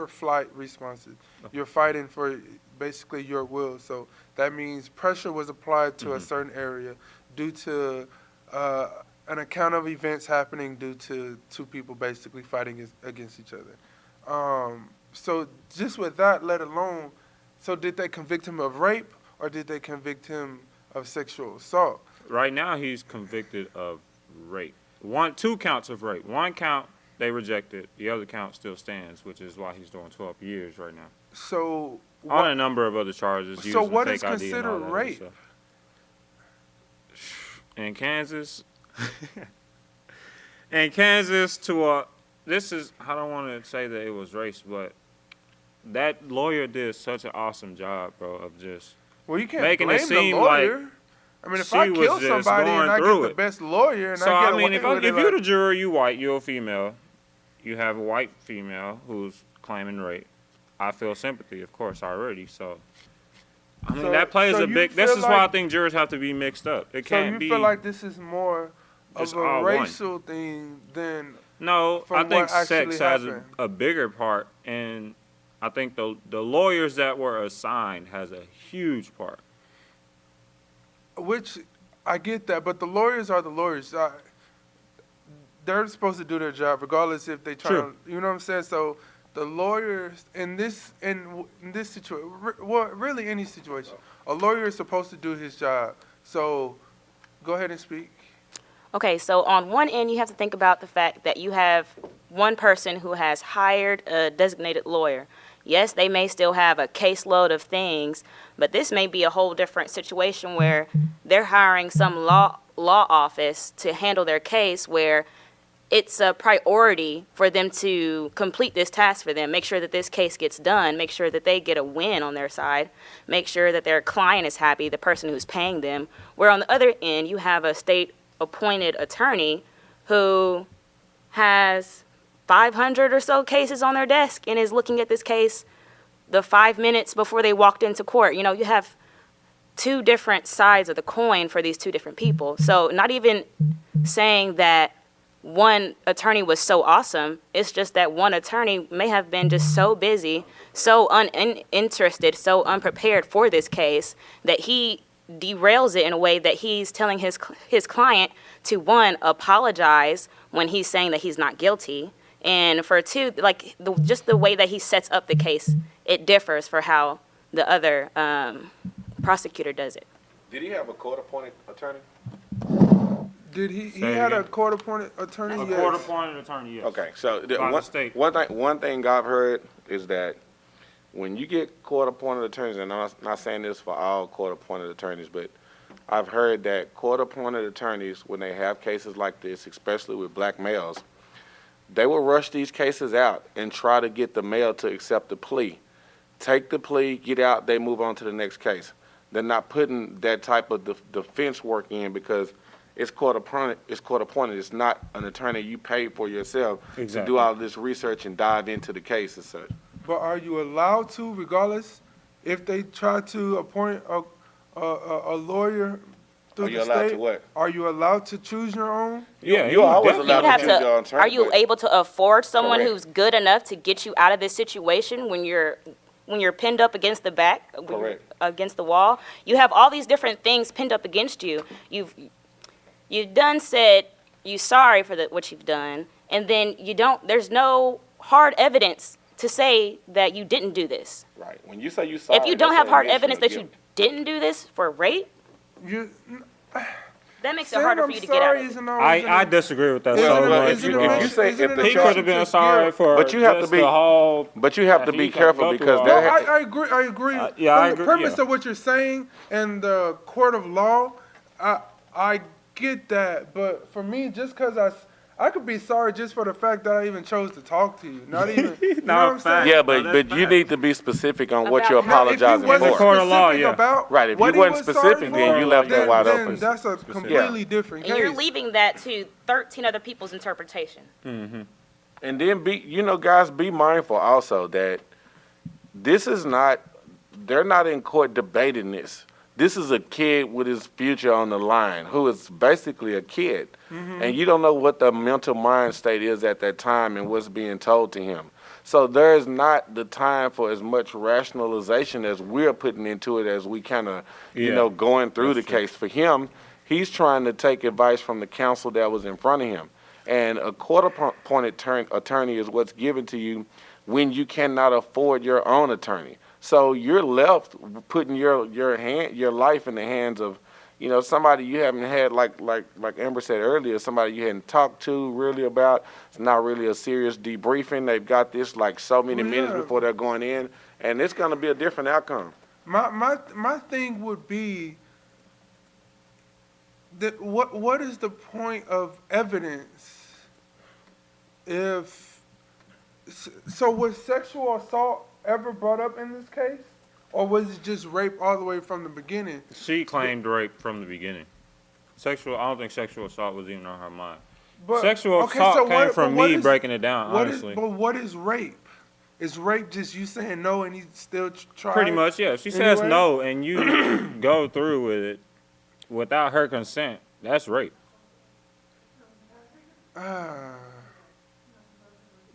flight responses. You're fighting for basically your will. So that means pressure was applied to a certain area due to an account of events happening due to two people basically fighting against each other. So just with that, let alone, so did they convict him of rape or did they convict him of sexual assault? Right now, he's convicted of rape. 2 counts of rape. 1 count they rejected. The other count still stands, which is why he's doing 12 years right now. So On a number of other charges. So using what fake is ID and considered all that other rape? stuff. In Kansas, this is, I don't want to say that it was race, but that lawyer did such an awesome job, bro, of just well, you can't making it blame the seem lawyer. I mean, if she I was kill just somebody and going I get through the it. best lawyer and So I get I mean, away with if it, you're the like, juror, you white, you're a female, you have a white female who's claiming rape. I feel sympathy, of course, already. So I mean, So- that plays so a you big. This feel is why I like- think jurors have to be mixed up. It so can't you be. feel like this is more It's of all a one. racial thing than No, from I think what actually sex has happened. a bigger part, and I think the lawyers that were assigned has a huge part. which I get that, but the lawyers are the lawyers. They're supposed to do their job regardless if they try True. to, you know what I'm saying? So the lawyers in this situation, well, really any situation, a lawyer is supposed to do his job. So go ahead and speak. Okay, so on one end, you have to think about the fact that you have one person who has hired a designated lawyer. Yes, they may still have a caseload of things, but this may be a whole different situation where they're hiring some law office to handle their case where it's a priority for them to complete this task for them, make sure that this case gets done, make sure that they get a win on their side, make sure that their client is happy, the person who's paying them. Where on the other end, you have a state-appointed attorney who has 500 or so cases on their desk and is looking at this case the 5 minutes before they walked into court. You know, you have 2 different sides of the coin for these 2 different people. So not even saying that one attorney was so awesome, it's just that one attorney may have been just so busy, so uninterested, so unprepared for this case that he derails it in a way that he's telling his client to, 1, apologize when he's saying that he's not guilty, and for 2, like just the way that he sets up the case, it differs for how the other prosecutor does it. Did he have a court-appointed attorney? Did he Say it had a again. court-appointed attorney? A Yes. court-appointed attorney, yes. Okay, so By the state. one thing I've heard is that when you get court-appointed attorneys, and I'm not saying this for all court-appointed attorneys, but I've heard that court-appointed attorneys, when they have cases like this, especially with black males, they will rush these cases out and try to get the male to accept the plea. Take the plea, get out, they move on to the next case. They're not putting that type of defense work in because it's court-appointed. It's not an attorney you paid for yourself to Exactly. do all this research and dive into the case and such. But are you allowed to, regardless, if they try to appoint a lawyer through Are you the allowed state? to what? Are you allowed to choose your own? Yeah, you always definitely- allowed You have to choose your own to, attorney, are you but- able to afford someone Correct. who's good enough to get you out of this situation when you're pinned up against the back, when you're Correct. against the wall? You have all these different things pinned up against you. You've done said you sorry for what you've done, and then there's no hard evidence to say that you didn't do this. Right. When you say you sorry, If you don't that's have an hard admission evidence of that you guilt. didn't do this for rape, You that makes it saying harder I'm for you to get out sorry of it. isn't always I an- disagree with that Isn't so it- much. isn't it If you admission- say isn't if it the He admission could have been to sorry guilt? for But you have to just be- the whole. But you have to that be he's careful gonna go because through there. all- I agree. I agree. yeah, I From agree, the purpose yeah. of what you're saying and the court of law, I get that, but for me, just because I could be sorry just for the fact that I even chose to talk to you. Not even, you know what I'm saying? Yeah, No, but that's you fact. need to be specific on what About you're how- Now, if he apologizing wasn't In the for. court of law, specific yeah. about Right, if what you he wasn't was sorry specific, for, then you left that wide then open. that's a completely different And case. you're leaving that to 13 other people's interpretation. And then guys, be mindful also that this is not, they're not in court debating this. This is a kid with his future on the line who is basically a kid. And you don't know what the mental mind state is at that time and what's being told to him. So there is not the time for as much rationalization as we're putting into it as we kind of, going through the case. For him, he's trying to take advice from the counsel that was in front of him. And a court-appointed attorney is what's given to you when you cannot afford your own attorney. So you're left putting your life in the hands of, somebody you haven't had, like Amber said earlier, somebody you hadn't talked to really about. It's not really a serious debriefing. They've got this like so many minutes before they're going in, and it's going to be a different outcome. My thing would be that what is the point of evidence if so was sexual assault ever brought up in this case, or was it just rape all the way from the beginning? She claimed rape from the beginning. I don't think sexual assault was even on her mind. But, Sexual okay, assault so came what- from but what me is- breaking it down, What is, honestly. but what is rape? Is rape just you saying no and he still tries? Pretty much, yeah. If she says Anyway? no and you go through with it without her consent, that's rape.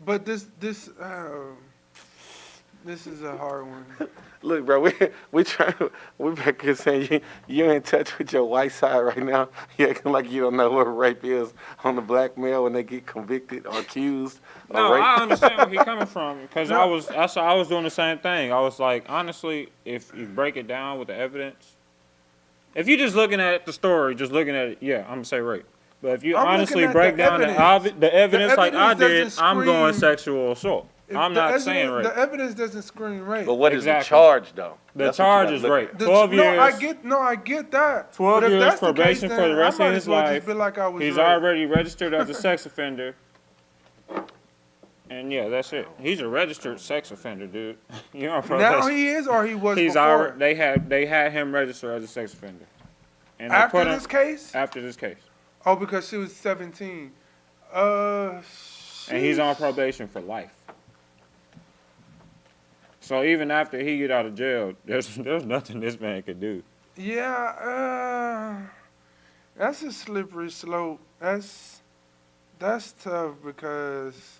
But this is a hard one. Look, bro, we back here saying you in touch with your white side right now. You acting like you don't know what rape is on the black male when they get convicted or accused of No, rape. I understand where he's coming from because I was doing the same thing. I was like, honestly, if you break it down with the evidence, if you're just looking at the story, just looking at it, yeah, I'm gonna say rape. But if you I'm honestly looking at break the down evidence. the evidence like I evidence did, doesn't I'm going scream- sexual assault. If I'm the not evidence- saying rape. The evidence doesn't scream rape. But what is Exactly. the charge, though? The That's what you charge gotta is look rape. at. 12 years. I get that. 12 But if years that's the case, probation for then the rest I of might his as well life. Just be like I was He's raped. already registered as a sex offender. And yeah, that's it. He's a registered sex offender, dude. You know, Now he is, or he was he's before. already, they had him registered as a sex offender. And they After put him- this case? After this case. Oh, because she was 17. And he's on probation for life. So even after he get out of jail, there's nothing this man could do. Yeah, that's a slippery slope. That's tough because,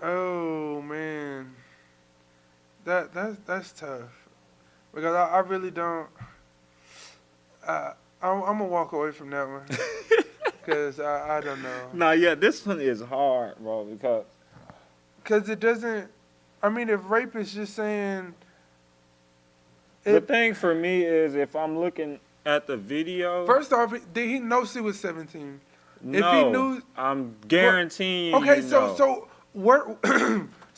oh man, that's tough because I really don't. I'm gonna walk away from that one because I don't know. Nah, yeah, this one is hard, bro, Because it doesn't. I mean, if rape is just saying. the thing for me is if I'm looking at the video. First off, did he know she was 17? no, if he knew- I'm guaranteeing Okay, you so know. where?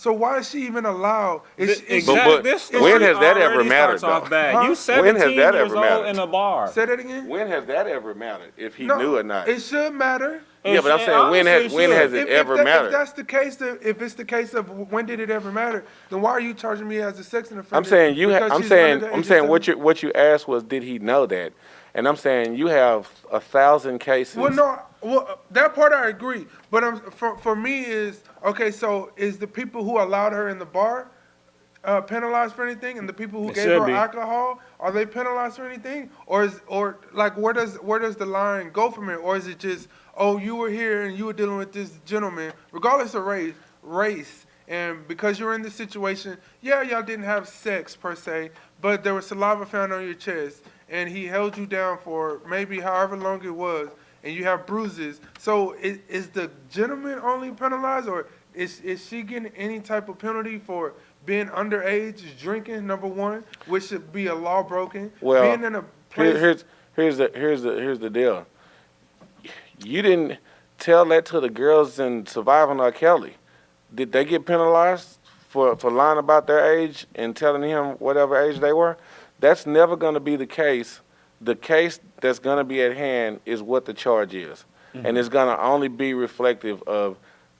So why is she even allowed? Is But this when story has that ever already mattered, starts off though? bad. Huh? You When 17 has that years ever old mattered? in a bar. Say that again. When has that ever mattered? If he No, knew or not? It should matter. Yeah, but I'm saying when has it ever If mattered? that's the case, if it's the case of when did it ever matter, then why are you charging me as a sex offender? I'm saying because I'm she's under saying the age I'm of saying 17? what you asked was did he know that? And I'm saying you have 1,000 cases. Well, no. Well, that part I agree. But for me is okay. So is the people who allowed her in the bar penalized for anything, and the people who It gave should her be. alcohol, are they penalized for anything, or like where does the line go from it, or is it just, oh, you were here and you were dealing with this gentleman, regardless of race, and because you're in this situation, yeah, y'all didn't have sex per se, but there was saliva found on your chest, and he held you down for maybe however long it was, and you have bruises. So is the gentleman only penalized, or is she getting any type of penalty for being underage, drinking, number one, which should be a law broken. Well, being in a place. here's the deal. You didn't tell that to the girls in Surviving R. Kelly. Did they get penalized for lying about their age and telling him whatever age they were? That's never going to be the case the case that's going to be at hand is what the charge is. And it's going to only be reflective of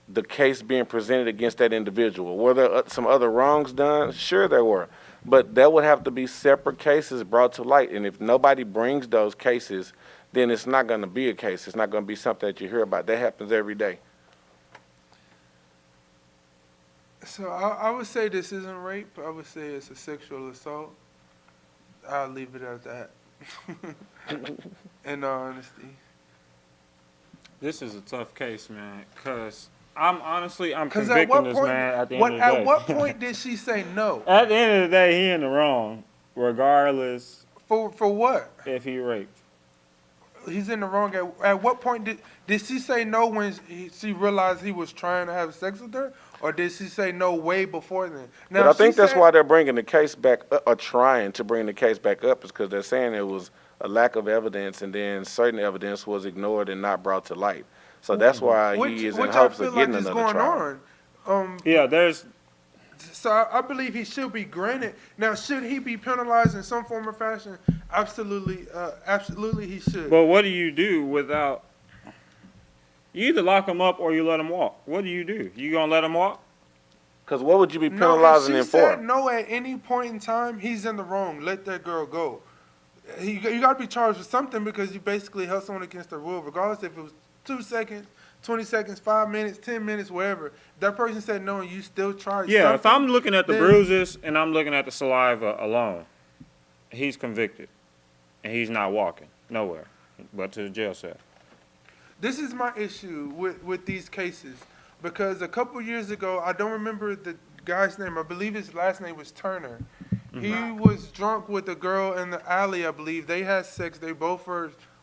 the case being presented against that individual. Were there some other wrongs done? Sure there were. But that would have to be separate cases brought to light. And if nobody brings those cases, then it's not going to be a case. It's not going to be something that you hear about. That happens every day. So I would say this isn't rape. I would say it's a sexual assault. I'll leave it at that. In all honesty. This is a tough case, man, because I'm Because at convicting what this point? man at the end of the day. At what point did she say no? At the end of the day, he in the wrong, regardless For what? if he raped. He's in the wrong. At what point did she say no when she realized he was trying to have sex with her, or did she say no way before then? Now, But I if she think that's said- why they're bringing the case back up, or trying to bring the case back up, is because they're saying it was a lack of evidence, and then certain evidence was ignored and not brought to light. So that's why he is in which hopes I feel of getting like is another going trial. on. Yeah, there's So I believe he should be granted. Now, should he be penalized in some form or fashion? Absolutely, absolutely he should. But what do you do without? You either lock him up or you let him walk. What do? You gonna let him walk? Because what would you be No, if penalizing she him said for? no at any point in time, he's in the wrong. Let that girl go. You got to be charged with something because you basically held someone against their will, regardless if it was 2 seconds, 20 seconds, 5 minutes, 10 minutes, whatever. That person said no and you still tried Yeah, if something, I'm looking at the then- bruises and I'm looking at the saliva alone, he's convicted, and he's not walking nowhere but to the jail cell. This is my issue with these cases because a couple years ago, I don't remember the guy's name. I believe his last name was Turner. He was drunk with a girl in the alley, I believe. They had sex. They both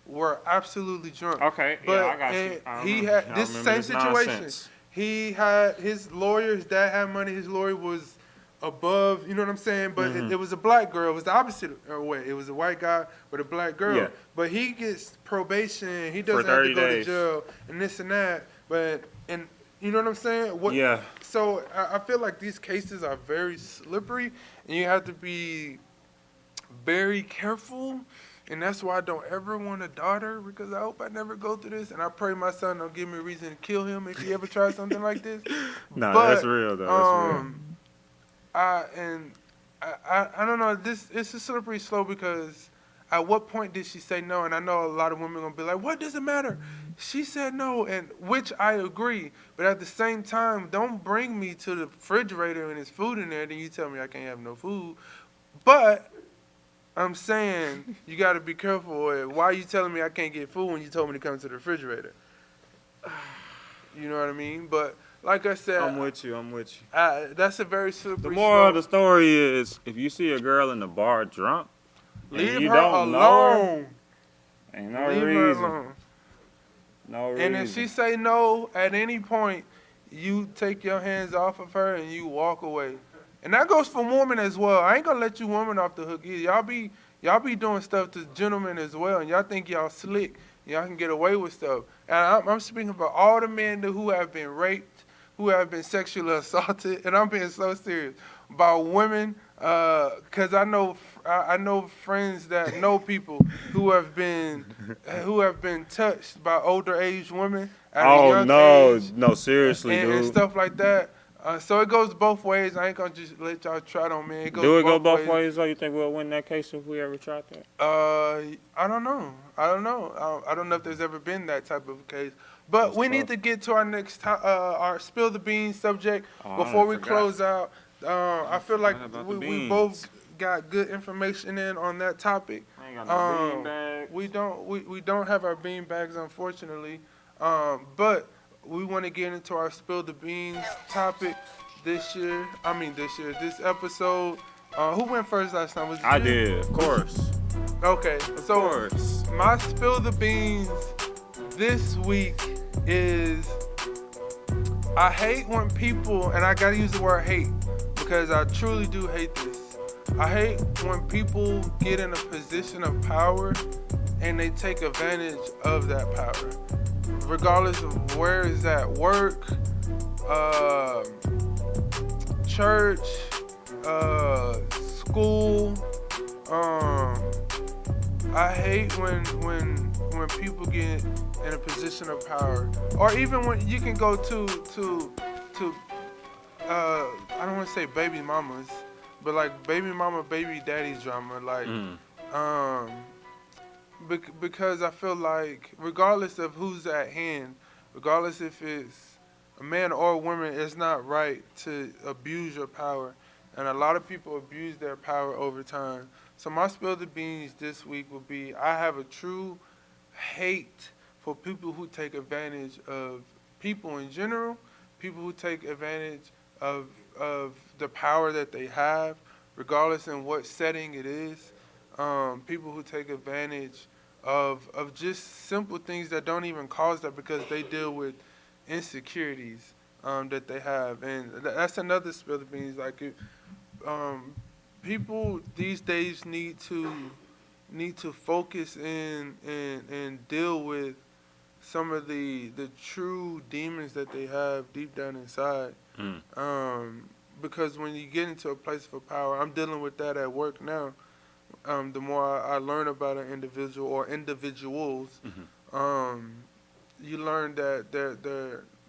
were absolutely drunk. Okay, But yeah, I got you. I he remember- had I this remember same this situation. nonsense. He had his lawyer, his dad had money, his lawyer was above, you know what I'm saying? But it was a black girl. It was the opposite way. It was a white guy with a black girl. Yeah. But he gets probation. He doesn't have 30 to go days. to jail and this and that. But, and you know what I'm saying? Yeah. So I feel like these cases are very slippery and you have to be very careful. And that's why I don't ever want a daughter because I hope I never go through this. And I pray my son don't give me a reason to kill him if he ever tries something like this. Nah, But, that's real though. That's real. I don't know. It's a slippery slope because at what point did she say no? And I know a lot of women are gonna be like, "What does it matter?" She said no, and which I agree. But at the same time, don't bring me to the refrigerator and there's food in there, then you tell me I can't have no food. But I'm saying you got to be careful. Why are you telling me I can't get food when you told me to come to the refrigerator? You know what I mean? But like I said, I'm with you. that's a very slippery The moral of the slope. story is, if you see a girl in the bar drunk, and Leave you her don't know alone. her, ain't no Leave her reason. alone. No reason. And if she say no at any point, you take your hands off of her and you walk away. And that goes for women as well. I ain't gonna let you women off the hook either. Y'all be doing stuff to gentlemen as well, and y'all think y'all slick. Y'all can get away with stuff. And I'm speaking about all the men who have been raped, who have been sexually assaulted, and I'm being so serious about women, because I know friends that know people who have been touched by older age women at a Oh young age no, seriously, and dude. stuff like that. So it goes both ways. I ain't gonna just let y'all try it on me. It goes Do it go both ways? Though you think we'll win that case if we ever tried that? I don't know. I don't know if there's ever been that type of case. But That's we tough. need to get to our next our spill the beans subject Oh, I before we forgot. close out. I feel like forgot about the we beans. both got good information in on that topic. I ain't got no bean bag. We don't have our bean bags, unfortunately. But we want to get into our spill the beans topic this episode. Who went first last time? Was it I you? did, of course. Okay, Of so course. my spill the beans this week is I hate when people, and I gotta use the word hate because I truly do hate this. I hate when people get in a position of power and they take advantage of that power, regardless of where is that work, church, school. I hate when people get in a position of power, or even when you can go to I don't want to say baby mamas, but like baby mama, baby daddy drama, like because I feel like regardless of who's at hand, regardless if it's a man or a woman, it's not right to abuse your power, and a lot of people abuse their power over time. So my spill the beans this week will be, I have a true hate for people who take advantage of people in general, people who take advantage of the power that they have, regardless in what setting it is. People who take advantage of just simple things that don't even cause that because they deal with insecurities that they have. And that's another spill the beans. Like, people these days need to focus and deal with some of the true demons that they have deep down inside. Because when you get into a place of power, I'm dealing with that at work now. The more I learn about an individual or individuals, you learn that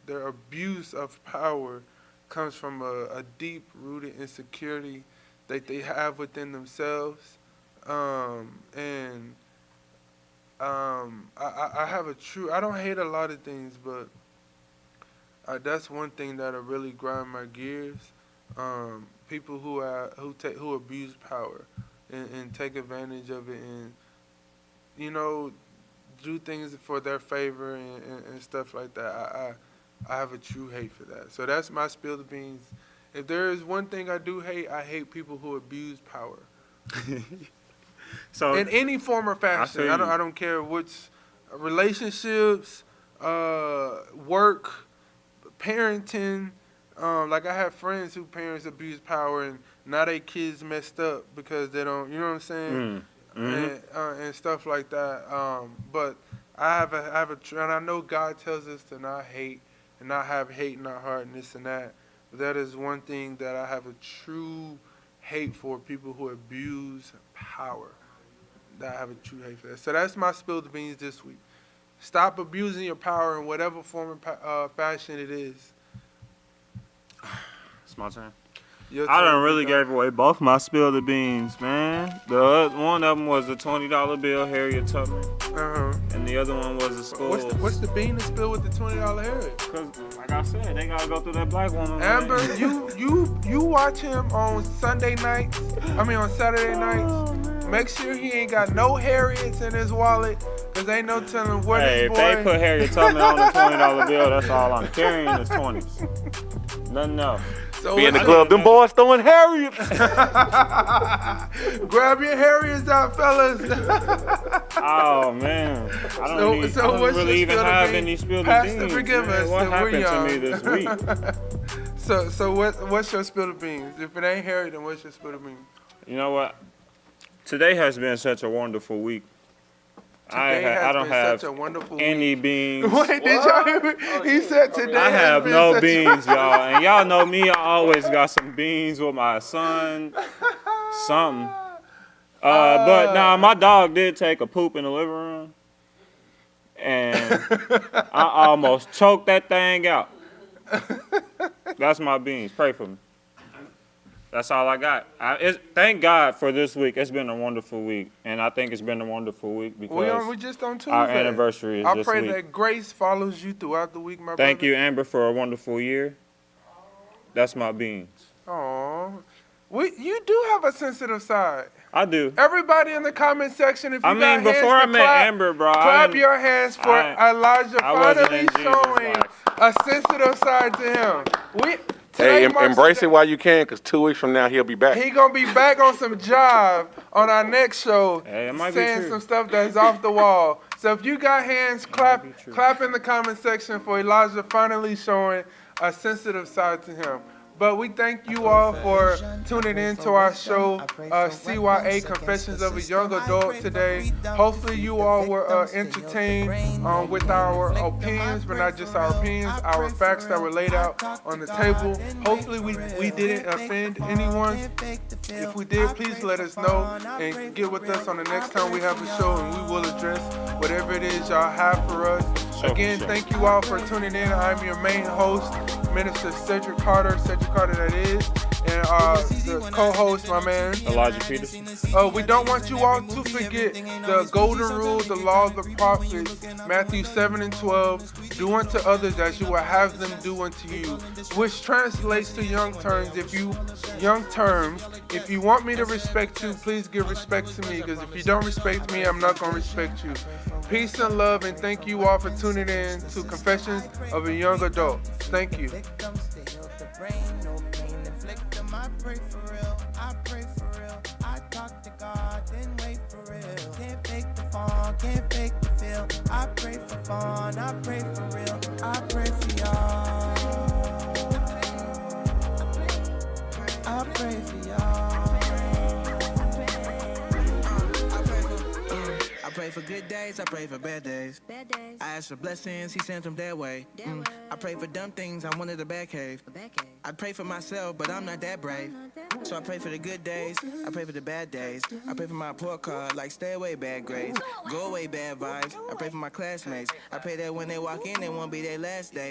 their abuse of power comes from a deep-rooted insecurity that they have within themselves. I have a true, I don't hate a lot of things, but that's one thing that'll really grind my gears. People who abuse power and take advantage of it, and do things for their favor and stuff like that. I have a true hate for that. So that's my spill the beans. If there is one thing I do hate, I hate people who abuse power. So in any form or fashion. I don't care which relationships, work, parenting. Like I have friends whose parents abuse power and now they kids messed up because they don't, you know what I'm saying? And stuff like that. But I have and I know God tells us to not hate and not have hate in our heart and this and that. But that is one thing that I have a true hate for, people who abuse power. That I have a true hate for that. So that's my spill the beans this week. Stop abusing your power in whatever form of fashion it is. It's my turn. Your I turn, done really Rico. gave away both my spill the beans, man. One of them was the $20 bill, Harriet Tubman, and the other one was the school. What's the bean to spill with the $20 Harriet? Cause like I said, they gotta go through that black woman. Amber, man. you watch him on Sunday nights. I mean on Saturday nights. Make sure he ain't got no Harriets in his wallet, cause ain't no telling what Hey, his if boy. they put Harriet Tubman on the $20 bill, that's all I'm carrying is 20s. Nothing else. So Be in the what's club, them boys throwing Harriets. Grab your Harriets out, fellas. Oh man, I don't what's really your even spill the have beans? any spill the Pastor, beans. forgive man. us, What we're happened young. to me this week? So what's your spill the beans? If it ain't Harriet, then what's your spill the beans? You know what? Today has been such a wonderful week. I don't have such a wonderful any week. beans. Wait, did y'all hear me? He said today I has have been no such beans, y'all. And y'all know me, I always got some beans with my son, something. But nah, my dog did take a poop in the living room. And I almost choked that thing out. That's my beans. Pray for me. That's all I got. Thank God for this week. It's been a wonderful week. And I think it's been a wonderful week because we just on Tuesday. our anniversary is I this pray week. that grace follows you throughout the week, my brother. Thank you, Amber, for a wonderful year. That's my beans. Aw. You do have a sensitive side. I do. Everybody in the comment section, if you I got mean, before hands I to met clap, Amber, bro, clap your hands for Elijah I wasn't finally in Jesus' showing life. a sensitive side to him. Hey, Today marks embrace the- it while you can, because 2 weeks from now, he'll be back. He gonna be back on some jive on our next show, Hey, it might be saying true. some stuff that's off the wall. So if you got hands, clap in the comment section for Elijah finally showing a sensitive side to him. But we thank you all for tuning in to our show, CYA Confessions of a Young Adult today. Hopefully you all were entertained with our opinions, but not just our opinions, our facts that were laid out on the table. Hopefully we didn't offend anyone. If we did, please let us know and get with us on the next time we have a show, and we will address whatever it is y'all have for us. Again, thank you all for tuning in. I'm your main host, Minister Cedric Carter that is, and the co-host, my man, Elijah Peters. we don't want you all to forget the golden rule, the law of the prophets, Matthew 7:12, do unto others as you will have them do unto you, which translates to young terms. If you want me to respect you, please give respect to me, because if you don't respect me, I'm not going to respect you. Peace and love, and thank you all for tuning in to Confessions of a Young Adult. Thank you. I pray for real, I pray for real. I talk to God, then wait for real. Can't fake the fall, can't fake the feel. I pray for fun, I pray for real. I pray for y'all. I pray for y'all. I pray for good days, I pray for bad days. I ask for blessings, he sent them that way. I pray for dumb things, I wanted a bad cave. I pray for myself, but I'm not that brave. So I pray for the good days, I pray for the bad days. I pray for my report card, like stay away bad grades. Go away bad vibes, I pray for my classmates. I pray that when they walk in, it won't be their last day.